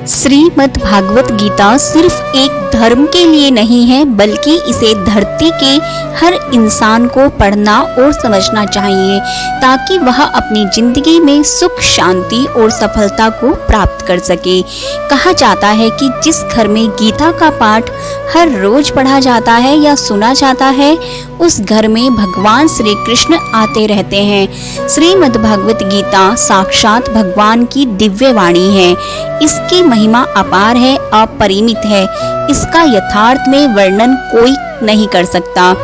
श्रीमद् भागवत गीता सिर्फ एक धर्म के लिए नहीं है, बल्कि इसे धरती के हर इंसान को पढ़ना और समझना चाहिए ताकि वह अपनी जिंदगी में सुख, शांति और सफलता को प्राप्त कर सके। कहा जाता है कि जिस घर में गीता का पाठ हर रोज पढ़ा जाता है या सुना जाता है, उस घर में भगवान श्री कृष्ण आते रहते हैं। श्रीमद् भागवत गीता साक्षात भगवान की दिव्य वाणी है। इसकी महिमा अपार है, अपरिमित है। इसका यथार्थ में वर्णन कोई नहीं कर सकता।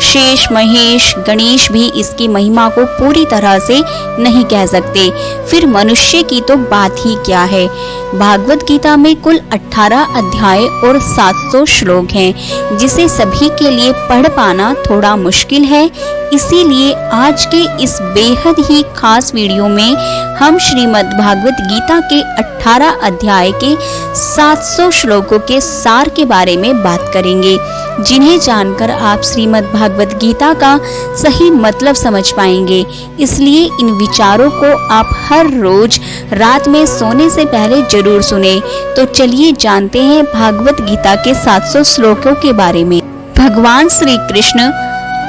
शेष, महेश, गणेश भी इसकी महिमा को पूरी तरह से नहीं कह सकते, फिर मनुष्य की तो बात ही क्या है। भागवत गीता में कुल 18 अध्याय और 700 श्लोक हैं, जिसे सभी के लिए पढ़ पाना थोड़ा मुश्किल है। इसीलिए आज के इस बेहद ही खास वीडियो में हम श्रीमद् भागवत गीता के 18 अध्याय के 700 श्लोकों के सार के बारे में बात करेंगे, जिन्हें जानकर आप श्रीमद् भागवत गीता का सही मतलब समझ पाएंगे। इसलिए इन विचारों को आप हर रोज रात में सोने से पहले जरूर सुने। तो चलिए जानते हैं भागवत गीता के 700 श्लोकों के बारे में। भगवान श्री कृष्ण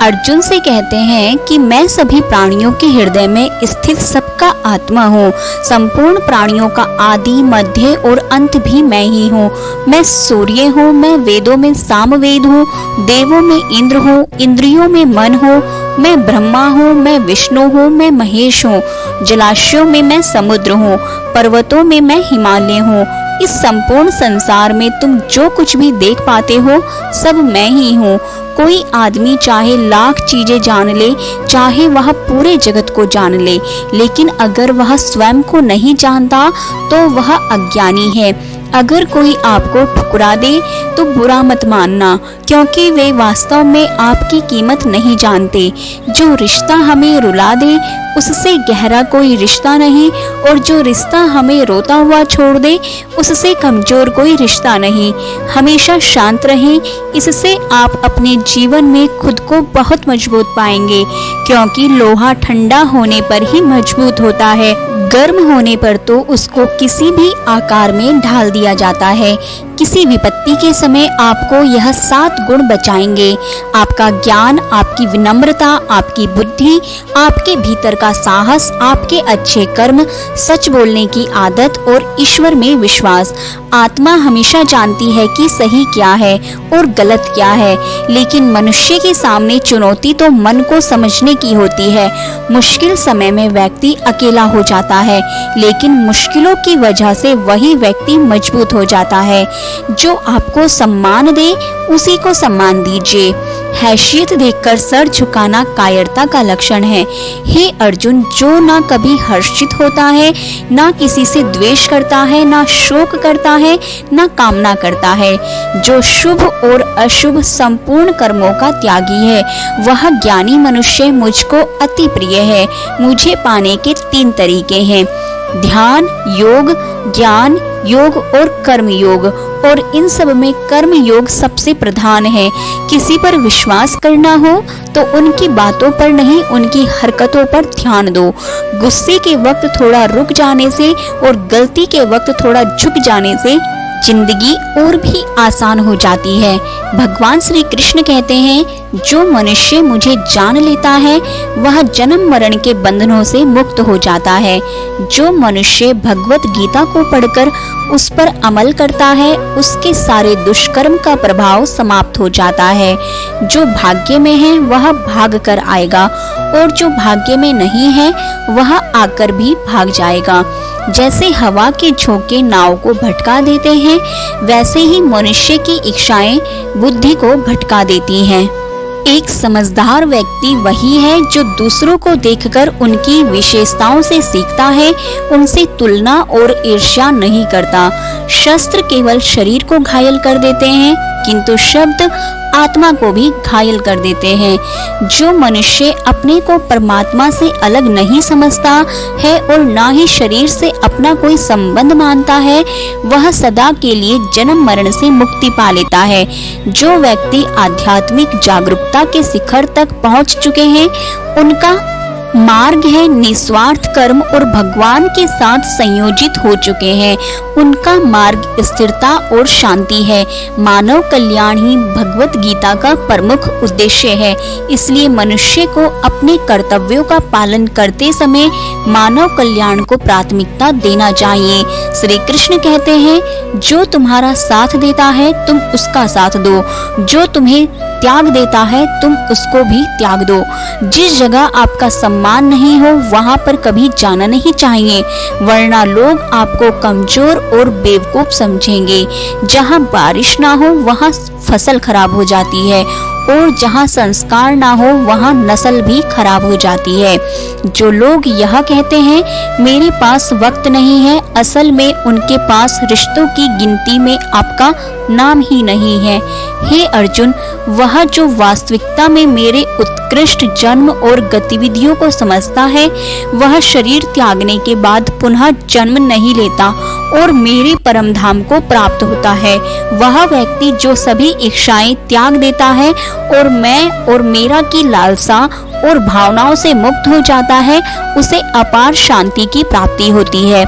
अर्जुन से कहते हैं कि मैं सभी प्राणियों के हृदय में स्थित सबका आत्मा हूँ। संपूर्ण प्राणियों का आदि, मध्य और अंत भी मैं ही हूँ। मैं सूर्य हूँ, मैं वेदों में सामवेद हूँ, देवों में इंद्र हूँ, इंद्रियों में मन हूँ, मैं ब्रह्मा हूँ, मैं विष्णु हूँ, मैं महेश हूँ, जलाशयों में मैं समुद्र हूँ, पर्वतों में मैं हिमालय हूँ। इस संपूर्ण संसार में तुम जो कुछ भी देख पाते हो, सब मैं ही हूँ। कोई आदमी चाहे लाख चीजें जान ले, चाहे वह पूरे जगत को जान ले, लेकिन अगर वह स्वयं को नहीं जानता तो वह अज्ञानी है। अगर कोई आपको ठुकरा दे तो बुरा मत मानना, क्योंकि वे वास्तव में आपकी कीमत नहीं जानते। जो रिश्ता हमें रुला दे उससे गहरा कोई रिश्ता नहीं, और जो रिश्ता हमें रोता हुआ छोड़ दे उससे कमजोर कोई रिश्ता नहीं। हमेशा शांत रहें, इससे आप अपने जीवन में खुद को बहुत मजबूत पाएंगे, क्योंकि लोहा ठंडा होने पर ही मजबूत होता है। गर्म होने पर तो उसको किसी भी आकार में ढाल दिया जाता है। किसी विपत्ति के समय आपको यह 7 गुण बचाएंगे: आपका ज्ञान, आपकी विनम्रता, आपकी बुद्धि, आपके भीतर का साहस, आपके अच्छे कर्म, सच बोलने की आदत और ईश्वर में विश्वास। आत्मा हमेशा जानती है कि सही क्या है और गलत क्या है, लेकिन मनुष्य के सामने चुनौती तो मन को समझने की होती है। मुश्किल समय में व्यक्ति अकेला हो जाता है, लेकिन मुश्किलों की वजह से वही व्यक्ति मजबूत हो जाता है। जो आपको सम्मान दे उसी को सम्मान दीजिए। हैसियत देखकर सर झुकाना कायरता का लक्षण है। हे अर्जुन, जो ना कभी हर्षित होता है, ना किसी से द्वेष करता है, ना शोक करता है, ना कामना करता है, जो शुभ और अशुभ संपूर्ण कर्मों का त्यागी है, वह ज्ञानी मनुष्य मुझको अति प्रिय है। मुझे पाने के 3 तरीके हैं: ध्यान योग, ज्ञान योग और कर्म योग, और इन सब में कर्म योग सबसे प्रधान है। किसी पर विश्वास करना हो तो उनकी बातों पर नहीं, उनकी हरकतों पर ध्यान दो। गुस्से के वक्त थोड़ा रुक जाने से और गलती के वक्त थोड़ा झुक जाने से जिंदगी और भी आसान हो जाती है। भगवान श्री कृष्ण कहते हैं, जो मनुष्य मुझे जान लेता है वह जन्म मरण के बंधनों से मुक्त हो जाता है। जो मनुष्य भगवत गीता को पढ़कर उस पर अमल करता है, उसके सारे दुष्कर्म का प्रभाव समाप्त हो जाता है। जो भाग्य में है वह भाग कर आएगा, और जो भाग्य में नहीं है वह आकर भी भाग जाएगा। जैसे हवा के झोंके नाव को भटका देते हैं, वैसे ही मनुष्य की इच्छाएं बुद्धि को भटका देती हैं। एक समझदार व्यक्ति वही है जो दूसरों को देखकर उनकी विशेषताओं से सीखता है, उनसे तुलना और ईर्ष्या नहीं करता। शस्त्र केवल शरीर को घायल कर देते हैं, किंतु शब्द आत्मा को भी घायल कर देते हैं। जो मनुष्य अपने को परमात्मा से अलग नहीं समझता है और ना ही शरीर से अपना कोई संबंध मानता है, वह सदा के लिए जन्म मरण से मुक्ति पा लेता है। जो व्यक्ति आध्यात्मिक जागरूकता के शिखर तक पहुंच चुके हैं, उनका मार्ग है निस्वार्थ कर्म और भगवान के साथ संयोजित हो चुके हैं। उनका मार्ग स्थिरता और शांति है। मानव कल्याण ही भगवत गीता का प्रमुख उद्देश्य है। इसलिए मनुष्य को अपने कर्तव्यों का पालन करते समय मानव कल्याण को प्राथमिकता देना चाहिए। श्री कृष्ण कहते हैं, जो तुम्हारा साथ देता है तुम उसका साथ दो, जो तुम्हें त्याग देता है तुम उसको भी त्याग दो। जिस जगह आपका सम्मान नहीं हो वहां पर कभी जाना नहीं चाहिए, वरना लोग आपको कमजोर और बेवकूफ समझेंगे। जहां बारिश ना हो वहां फसल खराब हो जाती है और जहां संस्कार ना हो वहां नस्ल भी खराब हो जाती है। जो लोग यह कहते हैं मेरे पास वक्त नहीं है, असल में उनके पास रिश्तों की गिनती में आपका नाम ही नहीं है। हे अर्जुन, वह जो वास्तविकता में मेरे उत्कृष्ट जन्म और गतिविधियों को समझता है वह शरीर त्यागने के बाद पुनः जन्म नहीं लेता और मेरे परम धाम को प्राप्त होता है। वह व्यक्ति जो सभी इच्छाएं त्याग देता है और मैं और मेरा की लालसा और भावनाओं से मुक्त हो जाता है, उसे अपार शांति की प्राप्ति होती है।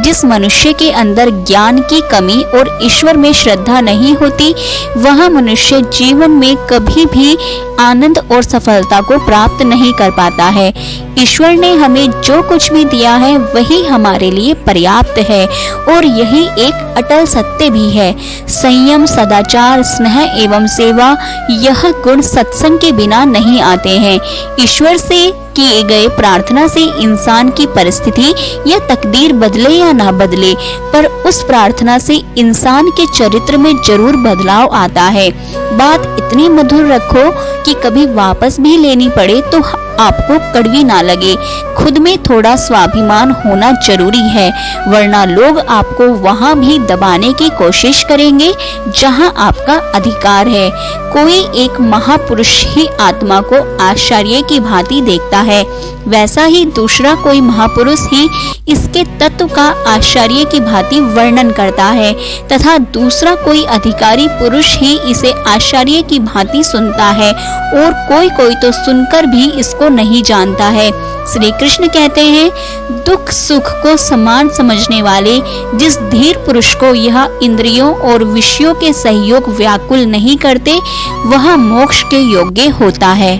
जिस मनुष्य के अंदर ज्ञान की कमी और ईश्वर में श्रद्धा नहीं होती, वह मनुष्य जीवन में कभी भी आनंद और सफलता को प्राप्त नहीं कर पाता है। ईश्वर ने हमें जो कुछ भी दिया है वही हमारे लिए पर्याप्त है और यही एक अटल सत्य भी है। संयम, सदाचार, स्नेह एवं सेवा, यह गुण सत्संग के बिना नहीं आते हैं। ईश्वर से किए गए प्रार्थना से इंसान की परिस्थिति या तकदीर बदले या ना बदले, पर उस प्रार्थना से इंसान के चरित्र में जरूर बदलाव आता है। बात इतनी मधुर रखो कि कभी वापस भी लेनी पड़े तो आपको कड़वी ना लगे। खुद में थोड़ा स्वाभिमान होना जरूरी है, वरना लोग आपको वहां भी दबाने की कोशिश करेंगे जहां आपका अधिकार है। कोई एक महापुरुष ही आत्मा को आश्चर्य की भांति देखता है, वैसा ही दूसरा कोई महापुरुष ही इसके तत्व का आश्चर्य की भांति वर्णन करता है तथा दूसरा कोई अधिकारी पुरुष ही इसे आश्चर्य की भांति सुनता है और कोई कोई तो सुनकर भी इसको नहीं जानता है। श्री कृष्ण कहते हैं, दुख सुख को समान समझने वाले जिस धीर पुरुष को यह इंद्रियों और विषयों के सहयोग व्याकुल नहीं करते, वह मोक्ष के योग्य होता है।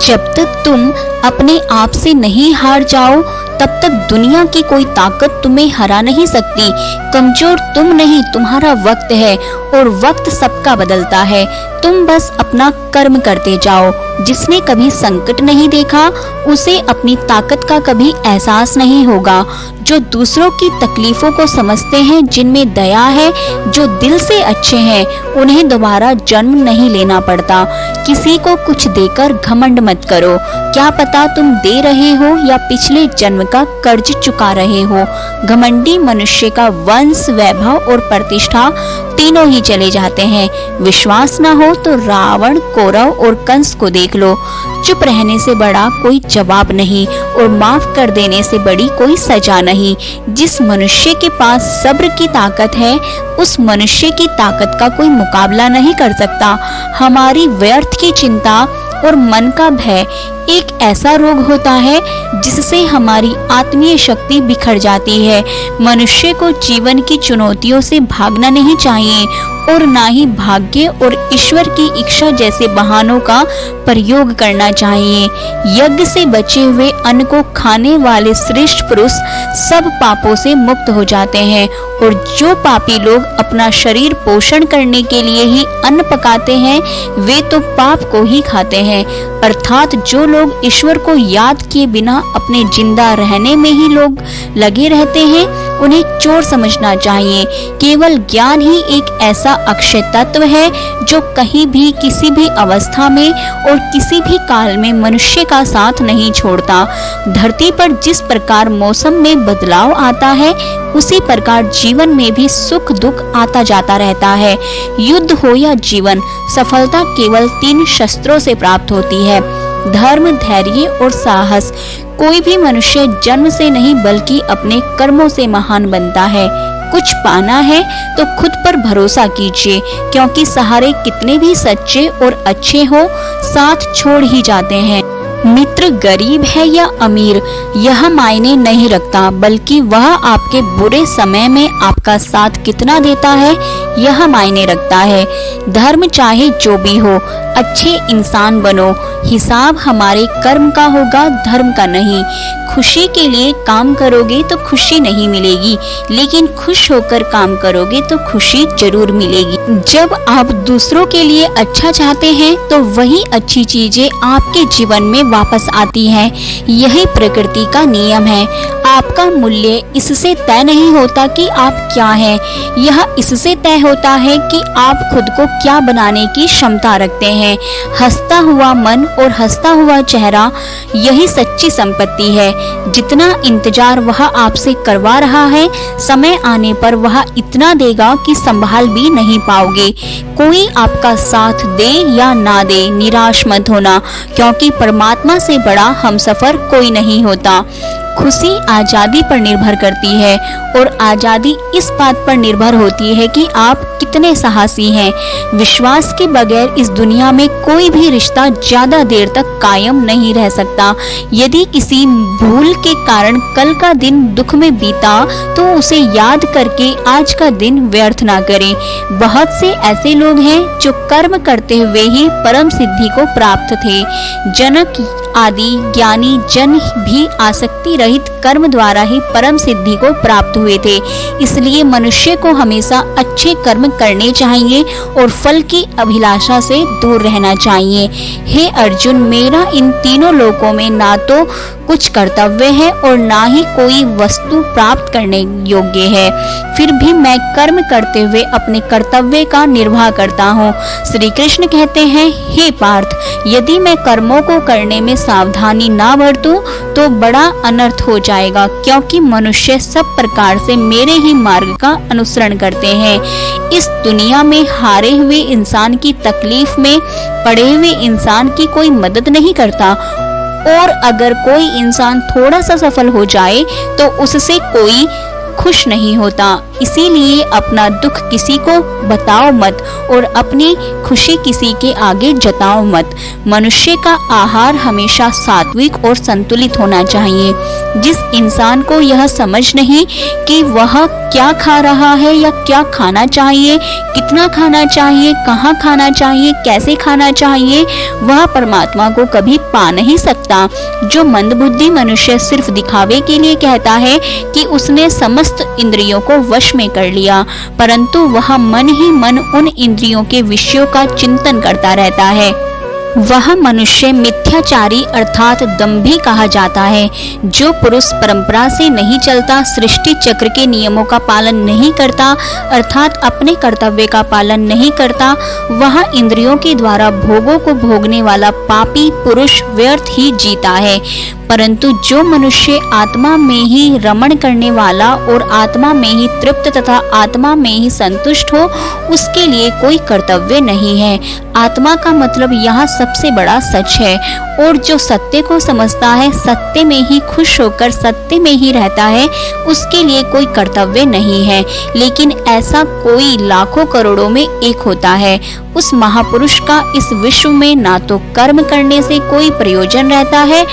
जब तक तुम अपने आप से नहीं हार जाओ तब तक दुनिया की कोई ताकत तुम्हें हरा नहीं सकती। कमजोर तुम नहीं, तुम्हारा वक्त है और वक्त सबका बदलता है। तुम बस अपना कर्म करते जाओ। जिसने कभी संकट नहीं देखा उसे अपनी ताकत का कभी एहसास नहीं होगा। जो दूसरों की तकलीफों को समझते हैं, जिनमें दया है, जो दिल से अच्छे हैं, उन्हें दोबारा जन्म नहीं लेना पड़ता। किसी को कुछ देकर घमंड मत करो। क्या पता तुम दे रहे हो या पिछले जन्म का कर्ज चुका रहे हो। घमंडी मनुष्य का वंश, वैभव और प्रतिष्ठा तीनों ही चले जाते हैं। विश्वास न हो तो रावण, कौरव और कंस को देख लो। चुप रहने से बड़ा कोई जवाब नहीं और माफ कर देने से बड़ी कोई सजा नहीं। जिस मनुष्य के पास सब्र की ताकत है, उस मनुष्य की ताकत का कोई मुकाबला नहीं कर सकता। हमारी व्यर्थ की चिंता और मन का भय एक ऐसा रोग होता है जिससे हमारी आत्मीय शक्ति बिखर जाती है। मनुष्य को जीवन की चुनौतियों से भागना नहीं चाहिए और ना ही भाग्य और ईश्वर की इच्छा जैसे बहानों का प्रयोग करना चाहिए। यज्ञ से बचे हुए अन्न को खाने वाले श्रेष्ठ पुरुष सब पापों से मुक्त हो जाते हैं और जो पापी लोग अपना शरीर पोषण करने के लिए ही अन्न पकाते हैं, वे तो पाप को ही खाते हैं। अर्थात जो लोग ईश्वर को याद किए बिना अपने जिंदा रहने में ही लोग लगे रहते हैं, उन्हें चोर समझना चाहिए। केवल ज्ञान ही एक ऐसा अक्षय तत्व है जो कहीं भी, किसी भी अवस्था में और किसी भी काल में मनुष्य का साथ नहीं छोड़ता। धरती पर जिस प्रकार मौसम में बदलाव आता है, उसी प्रकार जीवन में भी सुख दुख आता जाता रहता है। युद्ध हो या जीवन, सफलता केवल 3 शस्त्रों से प्राप्त होती है: धर्म, धैर्य और साहस। कोई भी मनुष्य जन्म से नहीं बल्कि अपने कर्मों से महान बनता है। कुछ पाना है तो खुद पर भरोसा कीजिए, क्योंकि सहारे कितने भी सच्चे और अच्छे हो, साथ छोड़ ही जाते हैं। मित्र गरीब है या अमीर यह मायने नहीं रखता, बल्कि वह आपके बुरे समय में आपका साथ कितना देता है यह मायने रखता है। धर्म चाहे जो भी हो, अच्छे इंसान बनो। हिसाब हमारे कर्म का होगा, धर्म का नहीं। खुशी के लिए काम करोगे तो खुशी नहीं मिलेगी, लेकिन खुश होकर काम करोगे तो खुशी जरूर मिलेगी। जब आप दूसरों के लिए अच्छा चाहते हैं तो वही अच्छी चीजें आपके जीवन में वापस आती हैं। यही प्रकृति का नियम है। आपका मूल्य इससे तय नहीं होता कि आप क्या हैं, यह इससे तय होता है कि आप खुद को क्या बनाने की क्षमता रखते हैं। हंसता हुआ मन और हंसता हुआ चेहरा यही सच्ची संपत्ति है। जितना इंतजार वह आपसे करवा रहा है, समय आने पर वह इतना देगा कि संभाल भी नहीं पाओगे। कोई आपका साथ दे या ना दे, निराश मत होना, क्योंकि परमात्मा से बड़ा हमसफर कोई नहीं होता। खुशी आजादी पर निर्भर करती है और आजादी इस बात पर निर्भर होती है कि आप कितने साहसी हैं। विश्वास के बगैर इस दुनिया में कोई भी रिश्ता ज्यादा देर तक कायम नहीं रह सकता। यदि किसी भूल के कारण कल का दिन दुख में बीता तो उसे याद करके आज का दिन व्यर्थ ना करें। बहुत से ऐसे लोग हैं जो कर्म करते हुए ही परम सिद्धि को प्राप्त थे। जनक आदि ज्ञानी जन भी आसक्ति रहित कर्म द्वारा ही परम सिद्धि को प्राप्त हुए थे। इसलिए मनुष्य को हमेशा अच्छे कर्म करने चाहिए और फल की अभिलाषा से दूर रहना चाहिए। हे अर्जुन, मेरा इन तीनों लोकों में ना तो कुछ कर्तव्य है और ना ही कोई वस्तु प्राप्त करने योग्य है, फिर भी मैं कर्म करते हुए अपने कर्तव्य का निर्वाह करता हूँ। श्री कृष्ण कहते हैं, हे पार्थ, यदि मैं कर्मों को करने में सावधानी ना बरतूं तो बड़ा अनर्थ हो जाएगा, क्योंकि मनुष्य सब प्रकार से मेरे ही मार्ग का अनुसरण करते हैं। इस दुनिया में हारे हुए इंसान की तकलीफ में पड़े हुए इंसान की कोई मदद नहीं करता, और अगर कोई इंसान थोड़ा सा सफल हो जाए तो उससे कोई खुश नहीं होता। इसीलिए अपना दुख किसी को बताओ मत और अपनी खुशी किसी के आगे जताओ मत। मनुष्य का आहार हमेशा सात्विक और संतुलित होना चाहिए। जिस इंसान को यह समझ नहीं कि वह क्या खा रहा है या क्या खाना चाहिए, कितना खाना चाहिए, कहाँ खाना चाहिए, कैसे खाना चाहिए, वह परमात्मा को कभी पा नहीं सकता। जो मंदबुद्धि मनुष्य सिर्फ दिखावे के लिए कहता है कि उसने समस्त इंद्रियों को वश में कर लिया, परंतु वह मन ही मन उन इंद्रियों के विषयों का चिंतन करता रहता है, वह मनुष्य मिथ्याचारी अर्थात दंभी कहा जाता है। जो पुरुष परंपरा से नहीं चलता, सृष्टि चक्र के नियमों का पालन नहीं करता, अर्थात अपने कर्तव्य का पालन नहीं करता, वह इंद्रियों के द्वारा भोगों को भोगने वाला पापी पुरुष व्यर्थ ही जीता है। परंतु जो मनुष्य आत्मा में ही रमण करने वाला और आत्मा में ही तृप्त तथा आत्मा में ही संतुष्ट हो, उसके लिए कोई कर्तव्य नहीं है। आत्मा का मतलब यहाँ सबसे बड़ा सच है, और जो सत्य को समझता है, सत्य में ही खुश होकर सत्य में ही रहता है, उसके लिए कोई कर्तव्य नहीं है। लेकिन ऐसा कोई लाखों करोड़ों में एक होता है। उस महापुरुष का इस विश्व में ना तो कर्म करने से कोई प्रयोजन रहता है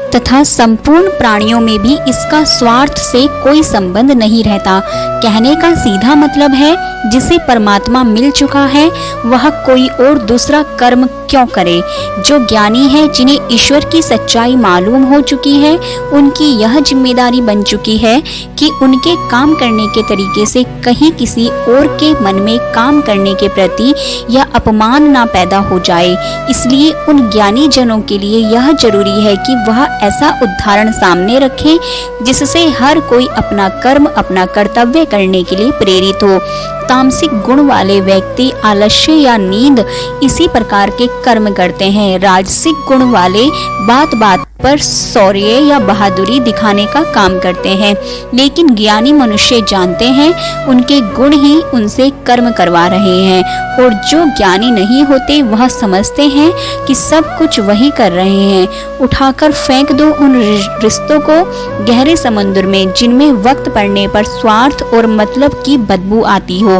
तथा संपूर्ण प्राणियों में भी इसका स्वार्थ से कोई संबंध नहीं रहता। कहने का सीधा मतलब है, जिसे परमात्मा मिल चुका है वह कोई और दूसरा कर्म क्यों करे। जो ज्ञानी है, जिन्हें ईश्वर की सच्चाई मालूम हो चुकी है, उनकी यह जिम्मेदारी बन चुकी है कि उनके काम करने के तरीके से कहीं किसी और के मन में काम करने के प्रति यह अपमान ना पैदा हो जाए। इसलिए उन ज्ञानी जनों के लिए यह जरूरी है कि वह ऐसा उदाहरण सामने रखें जिससे हर कोई अपना कर्म, अपना कर्तव्य करने के लिए प्रेरित हो। तामसिक गुण वाले व्यक्ति आलस्य या नींद इसी प्रकार के कर्म करते हैं। राजसिक गुण वाले बात बात ऊपर शौर्य या बहादुरी दिखाने का काम करते हैं, लेकिन ज्ञानी मनुष्य जानते हैं उनके गुण ही उनसे कर्म करवा रहे हैं, और जो ज्ञानी नहीं होते वह समझते हैं कि सब कुछ वही कर रहे हैं। उठाकर फेंक दो उन रिश्तों को गहरे समुद्र में जिनमें वक्त पड़ने पर स्वार्थ और मतलब की बदबू आती हो।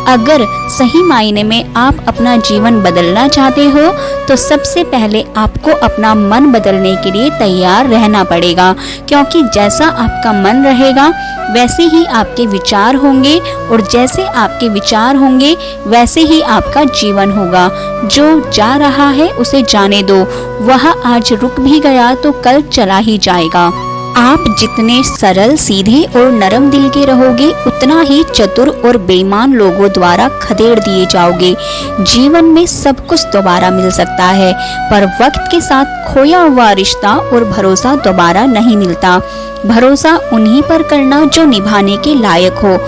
अगर सही मायने में आप अपना जीवन बदलना चाहते हो तो सबसे पहले आपको अपना मन बदलने के लिए तैयार रहना पड़ेगा, क्योंकि जैसा आपका मन रहेगा वैसे ही आपके विचार होंगे, और जैसे आपके विचार होंगे वैसे ही आपका जीवन होगा। जो जा रहा है उसे जाने दो, वह आज रुक भी गया तो कल चला ही जाएगा। आप जितने सरल, सीधे और नरम दिल के रहोगे उतना ही चतुर और बेईमान लोगों द्वारा खदेड़ दिए जाओगे। जीवन में सब कुछ दोबारा मिल सकता है, पर वक्त के साथ खोया हुआ रिश्ता और भरोसा दोबारा नहीं मिलता। भरोसा उन्हीं पर करना जो निभाने के लायक हो।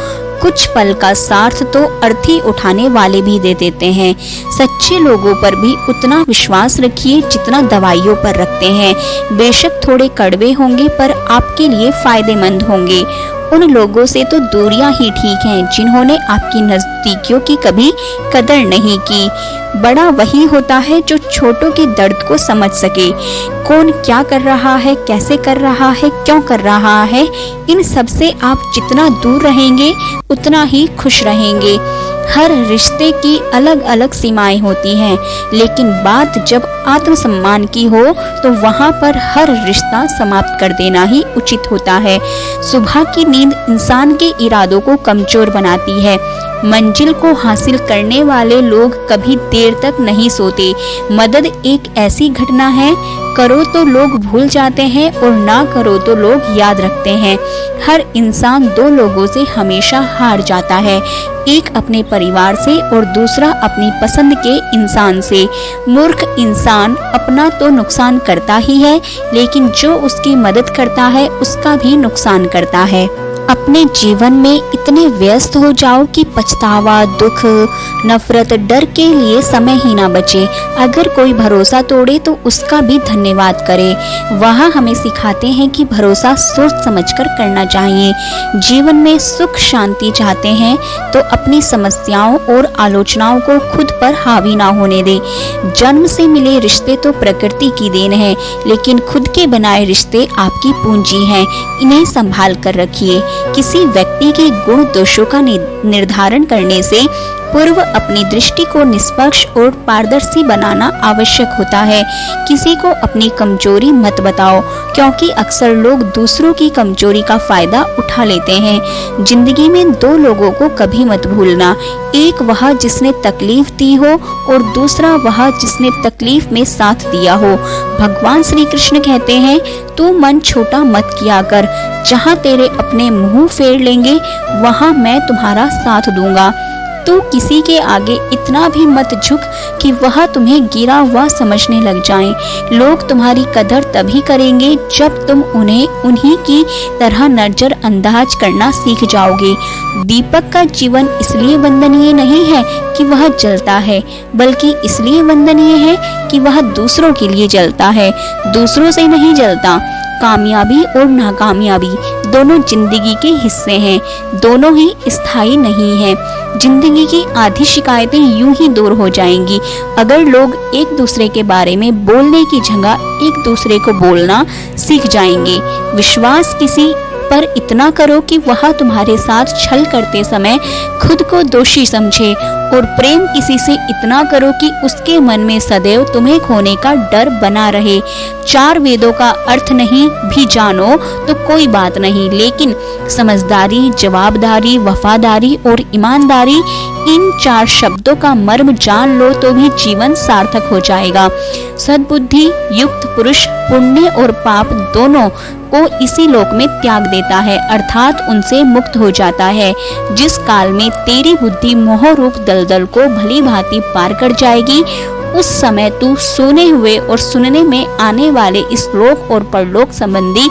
कुछ पल का साथ तो अर्थी उठाने वाले भी दे देते हैं। सच्चे लोगों पर भी उतना विश्वास रखिए जितना दवाइयों पर रखते हैं। बेशक थोड़े कड़वे होंगे पर आपके लिए फायदेमंद होंगे। उन लोगों से तो दूरियां ही ठीक हैं जिन्होंने आपकी नजदीकियों की कभी कदर नहीं की। बड़ा वही होता है जो छोटों के दर्द को समझ सके। कौन क्या कर रहा है, कैसे कर रहा है, क्यों कर रहा है, इन सब से आप जितना दूर रहेंगे उतना ही खुश रहेंगे। हर रिश्ते की अलग अलग सीमाएं होती हैं, लेकिन बात जब आत्मसम्मान की हो तो वहाँ पर हर रिश्ता समाप्त कर देना ही उचित होता है। सुबह की नींद इंसान के इरादों को कमजोर बनाती है। मंजिल को हासिल करने वाले लोग कभी देर तक नहीं सोते। मदद एक ऐसी घटना है, करो तो लोग भूल जाते हैं और ना करो तो लोग याद रखते हैं। हर इंसान दो लोगों से हमेशा हार जाता है, एक अपने परिवार से और दूसरा अपनी पसंद के इंसान से। मूर्ख इंसान अपना तो नुकसान करता ही है, लेकिन जो उसकी मदद करता है उसका भी नुकसान करता है। अपने जीवन में इतने व्यस्त हो जाओ कि पछतावा, दुख, नफरत, डर के लिए समय ही ना बचे। अगर कोई भरोसा तोड़े तो उसका भी धन्यवाद करे। वह हमें सिखाते हैं कि भरोसा सोच समझकर करना चाहिए। जीवन में सुख शांति चाहते हैं तो अपनी समस्याओं और आलोचनाओं को खुद पर हावी ना होने दे। जन्म से मिले रिश्ते तो प्रकृति की देन है, लेकिन खुद के बनाए रिश्ते आपकी पूंजी हैं। इन्हें संभाल कर रखिए। किसी व्यक्ति के गुण दोषों का निर्धारण करने से पूर्व अपनी दृष्टि को निष्पक्ष और पारदर्शी बनाना आवश्यक होता है। किसी को अपनी कमजोरी मत बताओ, क्योंकि अक्सर लोग दूसरों की कमजोरी का फायदा उठा लेते हैं। जिंदगी में दो लोगों को कभी मत भूलना, एक वह जिसने तकलीफ दी हो और दूसरा वह जिसने तकलीफ में साथ दिया हो। भगवान श्री कृष्ण कहते हैं, तू मन छोटा मत किया कर, जहाँ तेरे अपने मुंह फेर लेंगे वहाँ मैं तुम्हारा साथ दूंगा। तू किसी के आगे इतना भी मत झुक कि वह तुम्हें गिरा हुआ समझने लग जाएं। लोग तुम्हारी कदर तभी करेंगे जब तुम उन्हें उन्हीं की तरह नजरअंदाज करना सीख जाओगे। दीपक का जीवन इसलिए वंदनीय नहीं है कि वह जलता है, बल्कि इसलिए वंदनीय है कि वह दूसरों के लिए जलता है, दूसरों से नहीं जलता। कामयाबी और नाकामयाबी दोनों जिंदगी के हिस्से हैं, दोनों ही स्थायी नहीं हैं। जिंदगी की आधी शिकायतें यूं ही दूर हो जाएंगी अगर लोग एक दूसरे के बारे में बोलने की जगह एक दूसरे को बोलना सीख जाएंगे। विश्वास किसी पर इतना करो कि वह तुम्हारे साथ छल करते समय खुद को दोषी समझे, और प्रेम किसी से इतना करो कि उसके मन में सदैव तुम्हें खोने का डर बना रहे। चार वेदों का अर्थ नहीं भी जानो तो कोई बात नहीं, लेकिन समझदारी, जवाबदारी, वफादारी और ईमानदारी, इन चार शब्दों का मर्म जान लो तो भी जीवन सार्थक हो जाएगा। सद्बुद्धि युक्त पुरुष पुण्य और पाप दोनों को इसी लोक में त्याग देता है, अर्थात उनसे मुक्त हो जाता है। जिस काल में तेरी बुद्धि मोह रूप दलदल को भली भांति पार कर जाएगी, उस समय तू सुने हुए और सुनने में आने वाले इस लोक और परलोक संबंधी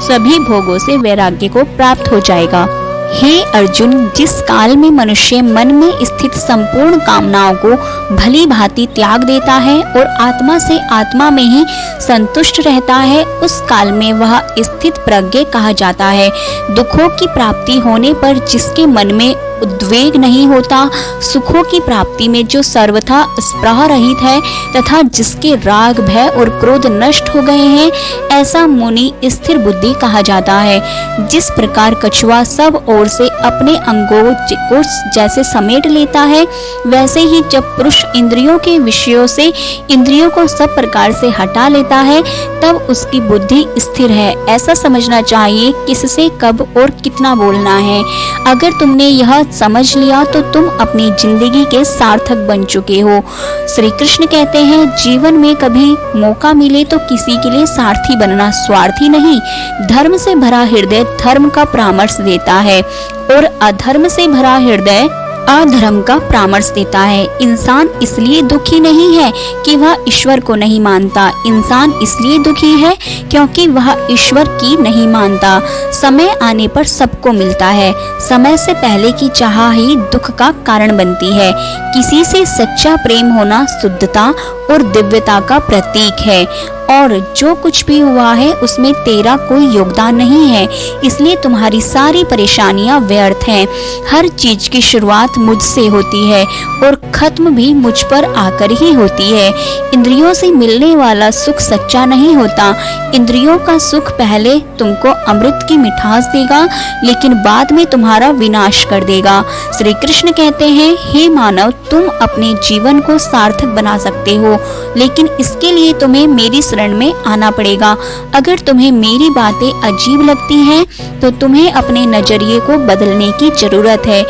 सभी भोगों से वैराग्य को प्राप्त हो जाएगा। हे अर्जुन, जिस काल में मनुष्य मन में स्थित संपूर्ण कामनाओं को भली भांति त्याग देता है और आत्मा से आत्मा में ही संतुष्ट रहता है, उस काल में वह स्थित प्रज्ञ कहा जाता है। दुखों की प्राप्ति होने पर जिसके मन में उद्वेग नहीं होता, सुखों की प्राप्ति में जो सर्वथा स्पृहा रहित है तथा जिसके राग, भय और क्रोध नष्ट हो गए हैं, ऐसा मुनि स्थिर बुद्धि कहा जाता है। जिस प्रकार कछुआ सब ओर से अपने अंगों को जैसे समेट लेता है, वैसे ही जब पुरुष इंद्रियों के विषयों से इंद्रियों को सब प्रकार से हटा लेता है, तब उसकी बुद्धि स्थिर है। ऐसा समझना चाहिए किससे कब और कितना बोलना है। अगर तुमने यह समझ लिया तो तुम अपनी जिंदगी के सार्थक बन चुके हो। श्री कृष्ण कहते हैं, जीवन में कभी मौका मिले तो किसी के लिए सारथी बनना, स्वार्थी नहीं। धर्म से भरा हृदय धर्म का परामर्श देता है और अधर्म से भरा हृदय अधर्म का परामर्श देता है। इंसान इसलिए दुखी नहीं है कि वह ईश्वर को नहीं मानता, इंसान इसलिए दुखी है क्योंकि वह ईश्वर की नहीं मानता। समय आने पर सबको मिलता है, समय से पहले की चाह ही दुख का कारण बनती है। किसी से सच्चा प्रेम होना शुद्धता और दिव्यता का प्रतीक है, और जो कुछ भी हुआ है उसमें तेरा कोई योगदान नहीं है, इसलिए तुम्हारी सारी परेशानियां व्यर्थ हैं। हर चीज की शुरुआत मुझसे होती है और खत्म भी मुझ पर आकर ही होती है। इंद्रियों से मिलने वाला सुख सच्चा नहीं होता। इंद्रियों का सुख पहले तुमको अमृत की मिठास देगा, लेकिन बाद में तुम्हारा विनाश कर देगा। श्री कृष्ण कहते हैं, हे मानव, तुम अपने जीवन को सार्थक बना सकते हो, लेकिन इसके लिए तुम्हें मेरी शरण में आना पड़ेगा। अगर तुम्हें मेरी बातें अजीब लगती हैं, तो तुम्हें अपने नजरिए को बदलने की जरूरत है।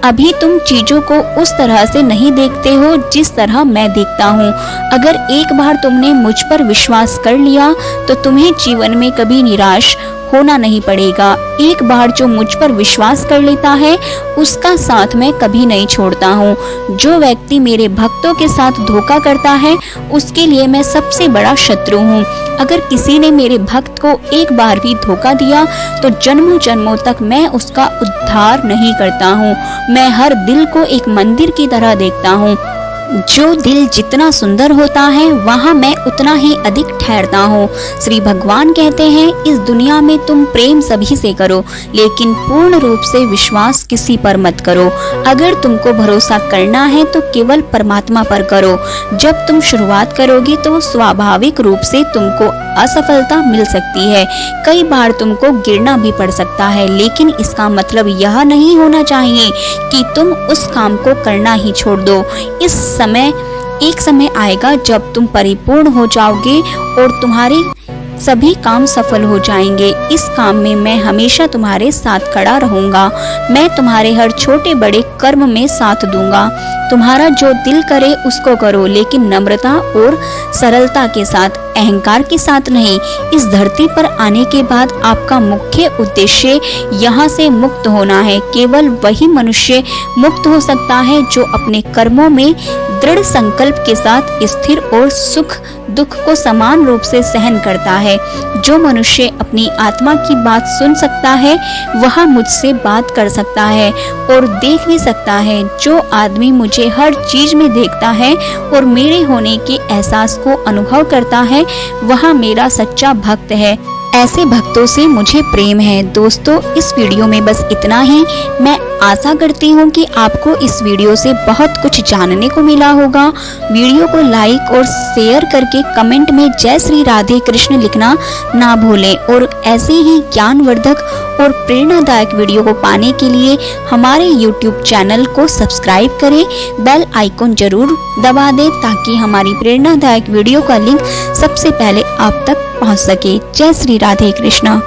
अभी तुम चीजों को उस तरह से नहीं देखते हो जिस तरह मैं देखता हूँ। अगर एक बार तुमने मुझ पर विश्वास कर लिया तो तुम्हें जीवन में कभी निराश होना नहीं पड़ेगा। एक बार जो मुझ पर विश्वास कर लेता है, उसका साथ मैं कभी नहीं छोड़ता हूँ। जो व्यक्ति मेरे भक्तों के साथ धोखा करता है, उसके लिए मैं सबसे बड़ा शत्रु हूँ। अगर किसी ने मेरे भक्त को एक बार भी धोखा दिया तो जन्मों जन्मों तक मैं उसका उद्धार नहीं करता हूँ। मैं हर दिल को एक मंदिर की तरह देखता हूँ। जो दिल जितना सुंदर होता है, वहाँ मैं उतना ही अधिक ठहरता हूँ। श्री भगवान कहते हैं, इस दुनिया में तुम प्रेम सभी से करो, लेकिन पूर्ण रूप से विश्वास किसी पर मत करो। अगर तुमको भरोसा करना है तो केवल परमात्मा पर करो। जब तुम शुरुआत करोगे तो स्वाभाविक रूप से तुमको असफलता मिल सकती है। कई बार तुमको गिरना भी पड़ सकता है, लेकिन इसका मतलब यह नहीं होना चाहिए कि तुम उस काम को करना ही छोड़ दो। एक समय आएगा जब तुम परिपूर्ण हो जाओगे और तुम्हारे सभी काम सफल हो जाएंगे। इस काम में मैं हमेशा तुम्हारे साथ खड़ा रहूंगा। मैं तुम्हारे हर छोटे बड़े कर्म में साथ दूंगा। तुम्हारा जो दिल करे उसको करो, लेकिन नम्रता और सरलता के साथ, अहंकार के साथ नहीं। इस धरती पर आने के बाद आपका मुख्य उद्देश्य यहाँ से मुक्त होना है। केवल वही मनुष्य मुक्त हो सकता है जो अपने कर्मों में दृढ़ संकल्प के साथ स्थिर और सुख दुख को समान रूप से सहन करता है। जो मनुष्य अपनी आत्मा की बात सुन सकता है, वह मुझसे बात कर सकता है और देख भी सकता है। जो आदमी मुझे हर चीज में देखता है और मेरे होने के एहसास को अनुभव करता है, वह मेरा सच्चा भक्त है। ऐसे भक्तों से मुझे प्रेम है। दोस्तों, इस वीडियो में बस इतना ही। मैं आशा करती हूँ कि आपको इस वीडियो से बहुत कुछ जानने को मिला होगा। वीडियो को लाइक और शेयर करके कमेंट में जय श्री राधे कृष्ण लिखना ना भूलें, और ऐसे ही ज्ञानवर्धक और प्रेरणादायक वीडियो को पाने के लिए हमारे YouTube चैनल को सब्सक्राइब करें। बेल आइकन जरूर दबा दें ताकि हमारी प्रेरणादायक वीडियो का लिंक सबसे पहले आप तक पहुंच सके। जय श्री राधे कृष्ण।